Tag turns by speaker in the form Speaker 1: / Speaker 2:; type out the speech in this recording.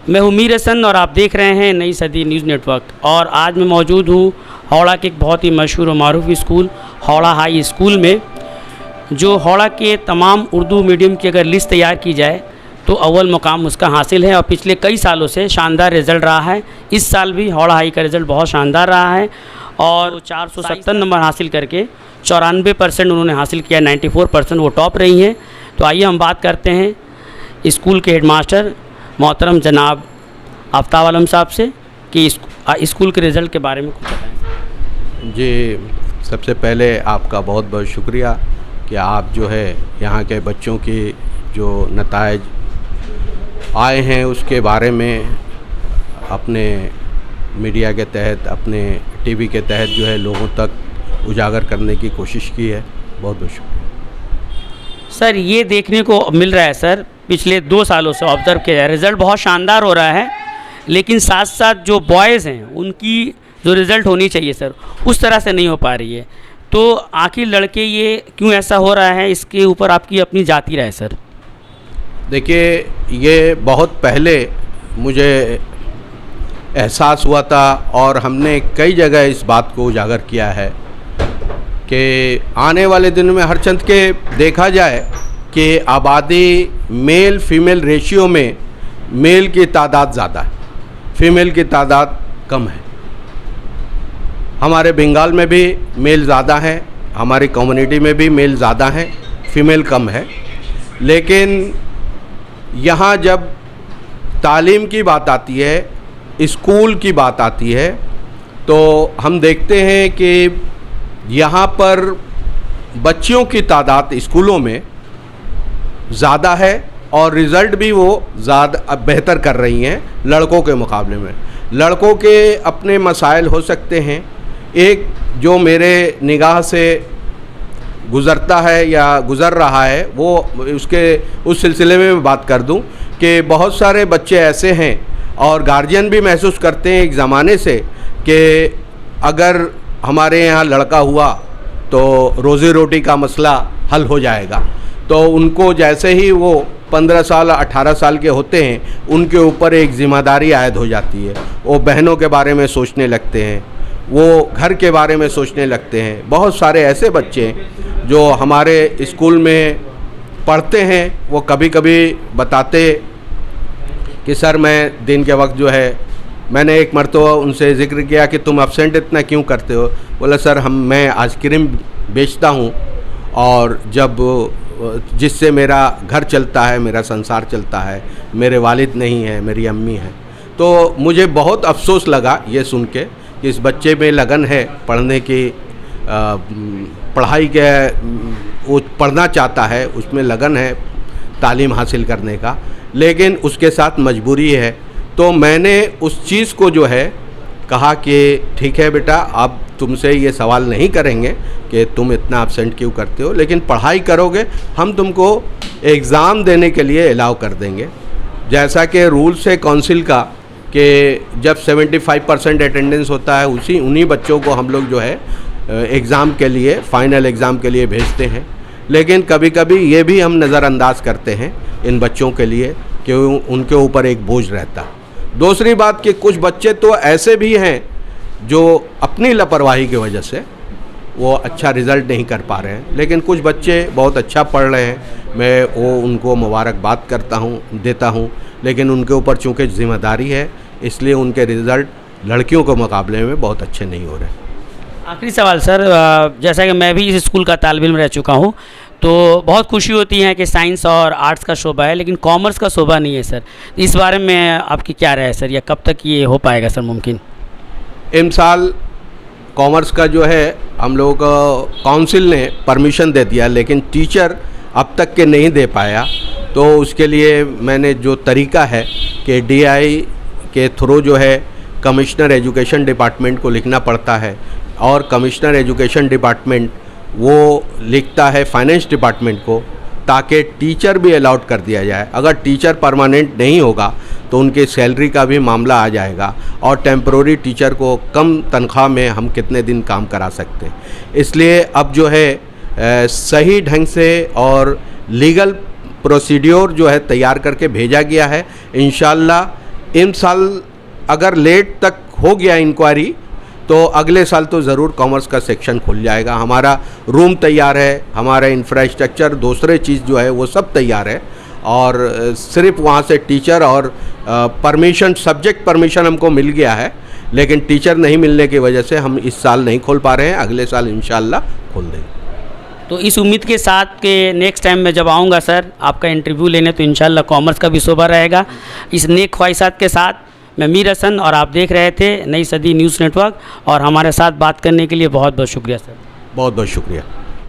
Speaker 1: मैं हूं मीर हसन और आप देख रहे हैं नई सदी न्यूज़ नेटवर्क। और आज मैं मौजूद हूं हावड़ा के एक बहुत ही मशहूर और मारूफ स्कूल हावड़ा हाई स्कूल में, जो हावड़ा के तमाम उर्दू मीडियम की अगर लिस्ट तैयार की जाए तो अव्वल मुकाम उसका हासिल है और पिछले कई सालों से शानदार रिज़ल्ट रहा है। इस साल भी हावड़ा हाई का रिज़ल्ट बहुत शानदार रहा है और 470 नंबर हासिल करके 94% उन्होंने हासिल किया, 94% वो टॉप रही हैं। तो आइए हम बात करते हैं स्कूल के हेडमास्टर मोहतरम जनाब आफ्ताब आलम साहब से कि स्कूल के रिज़ल्ट के बारे में कुछ बताएं।
Speaker 2: जी, सबसे पहले आपका बहुत बहुत शुक्रिया कि आप जो है यहाँ के बच्चों की जो नताइज आए हैं उसके बारे में अपने मीडिया के तहत, अपने टीवी के तहत जो है लोगों तक उजागर करने की कोशिश की है। बहुत बहुत शुक्रिया
Speaker 1: सर। ये देखने को मिल रहा है सर, पिछले 2 सालों से ऑब्ज़र्व किया जाए रिज़ल्ट बहुत शानदार हो रहा है, लेकिन साथ साथ जो बॉयज़ हैं उनकी जो रिज़ल्ट होनी चाहिए सर उस तरह से नहीं हो पा रही है। तो आखिर लड़के ये क्यों ऐसा हो रहा है, इसके ऊपर आपकी अपनी जाती राय सर?
Speaker 2: देखिए, ये बहुत पहले मुझे एहसास हुआ था और हमने कई जगह इस बात को उजागर किया है कि आने वाले दिनों में हरचंद के देखा जाए कि आबादी मेल फीमेल रेशियो में मेल की तादाद ज़्यादा है, फीमेल की तादाद कम है। हमारे बंगाल में भी मेल ज़्यादा है, हमारी कम्युनिटी में भी मेल ज़्यादा है, फीमेल कम है। लेकिन यहाँ जब तालीम की बात आती है, स्कूल की बात आती है, तो हम देखते हैं कि यहाँ पर बच्चियों की तादाद स्कूलों में ज़्यादा है और रिज़ल्ट भी वो ज़्यादा बेहतर कर रही हैं लड़कों के मुकाबले में। लड़कों के अपने मसाइल हो सकते हैं। एक जो मेरे निगाह से गुज़रता है या गुज़र रहा है वो उस सिलसिले में बात कर दूं कि बहुत सारे बच्चे ऐसे हैं और गार्जियन भी महसूस करते हैं एक ज़माने से कि अगर हमारे यहाँ लड़का हुआ तो रोज़ी रोटी का मसला हल हो जाएगा। तो उनको जैसे ही वो 15 साल 18 साल के होते हैं उनके ऊपर एक ज़िम्मेदारी आयद हो जाती है। वो बहनों के बारे में सोचने लगते हैं, वो घर के बारे में सोचने लगते हैं। बहुत सारे ऐसे बच्चे जो हमारे स्कूल में पढ़ते हैं वो कभी कभी बताते कि सर मैं दिन के वक्त जो है, मैंने एक मरतबा उनसे ज़िक्र किया कि तुम एब्सेंट इतना क्यों करते हो? बोला सर मैं आइसक्रीम बेचता हूँ और जब जिससे मेरा घर चलता है, मेरा संसार चलता है, मेरे वालिद नहीं है, मेरी अम्मी है। तो मुझे बहुत अफसोस लगा ये सुन के कि इस बच्चे में लगन है पढ़ने की, पढ़ाई के वो पढ़ना चाहता है, उसमें लगन है तालीम हासिल करने का, लेकिन उसके साथ मजबूरी है। तो मैंने उस चीज़ को जो है कहा कि ठीक है बेटा, अब तुमसे ये सवाल नहीं करेंगे कि तुम इतना एब्सेंट क्यों करते हो, लेकिन पढ़ाई करोगे हम तुमको एग्ज़ाम देने के लिए अलाउ कर देंगे। जैसा कि रूल्स है काउंसिल का कि जब 75% अटेंडेंस होता है उन्हीं बच्चों को हम लोग जो है एग्ज़ाम के लिए, फ़ाइनल एग्ज़ाम के लिए भेजते हैं। लेकिन कभी कभी ये भी हम नज़रअंदाज करते हैं इन बच्चों के लिए कि उनके ऊपर एक बोझ रहता। दूसरी बात कि कुछ बच्चे तो ऐसे भी हैं जो अपनी लापरवाही की वजह से वो अच्छा रिज़ल्ट नहीं कर पा रहे हैं, लेकिन कुछ बच्चे बहुत अच्छा पढ़ रहे हैं। मैं वो उनको मुबारकबाद देता हूँ, लेकिन उनके ऊपर चूँकि ज़िम्मेदारी है इसलिए उनके रिज़ल्ट लड़कियों के मुकाबले में बहुत अच्छे नहीं हो रहे।
Speaker 1: आखिरी सवाल सर, जैसा कि मैं भी इस स्कूल का तालिब इल्म रह चुका हूँ, तो बहुत खुशी होती है कि साइंस और आर्ट्स का शोबा है लेकिन कॉमर्स का शोबा नहीं है सर। इस बारे में आपकी क्या राय है सर, या कब तक ये हो पाएगा सर मुमकिन?
Speaker 2: इन साल कॉमर्स का जो है हम लोगों को काउंसिल ने परमिशन दे दिया, लेकिन टीचर अब तक के नहीं दे पाया। तो उसके लिए मैंने जो तरीका है कि DI के थ्रू जो है कमिश्नर एजुकेशन डिपार्टमेंट को लिखना पड़ता है और कमिश्नर एजुकेशन डिपार्टमेंट वो लिखता है फाइनेंस डिपार्टमेंट को, ताकि टीचर भी अलाउड कर दिया जाए। अगर टीचर परमानेंट नहीं होगा तो उनकी सैलरी का भी मामला आ जाएगा और टेम्परोरी टीचर को कम तनख्वाह में हम कितने दिन काम करा सकते हैं। इसलिए अब जो है सही ढंग से और लीगल प्रोसीड्योर जो है तैयार करके भेजा गया है। इंशाल्लाह इन साल अगर लेट तक हो गया इंक्वायरी तो अगले साल तो ज़रूर कॉमर्स का सेक्शन खुल जाएगा। हमारा रूम तैयार है, हमारा इंफ्रास्ट्रक्चर, दूसरे चीज़ जो है वो सब तैयार है, और सिर्फ वहाँ से टीचर और परमिशन, सब्जेक्ट परमिशन हमको मिल गया है, लेकिन टीचर नहीं मिलने की वजह से हम इस साल नहीं खोल पा रहे हैं। अगले साल इंशाल्लाह खोल देंगे।
Speaker 1: तो इस उम्मीद के साथ कि नेक्स्ट टाइम मैं जब आऊँगा सर आपका इंटरव्यू लेने, तो इंशाल्लाह कॉमर्स का भी शोभा रहेगा। इस नेक ख्वाहिशात के साथ मैं मीर हसन, और आप देख रहे थे नई सदी न्यूज़ नेटवर्क, और हमारे साथ बात करने के लिए बहुत बहुत शुक्रिया सर।
Speaker 2: बहुत बहुत शुक्रिया।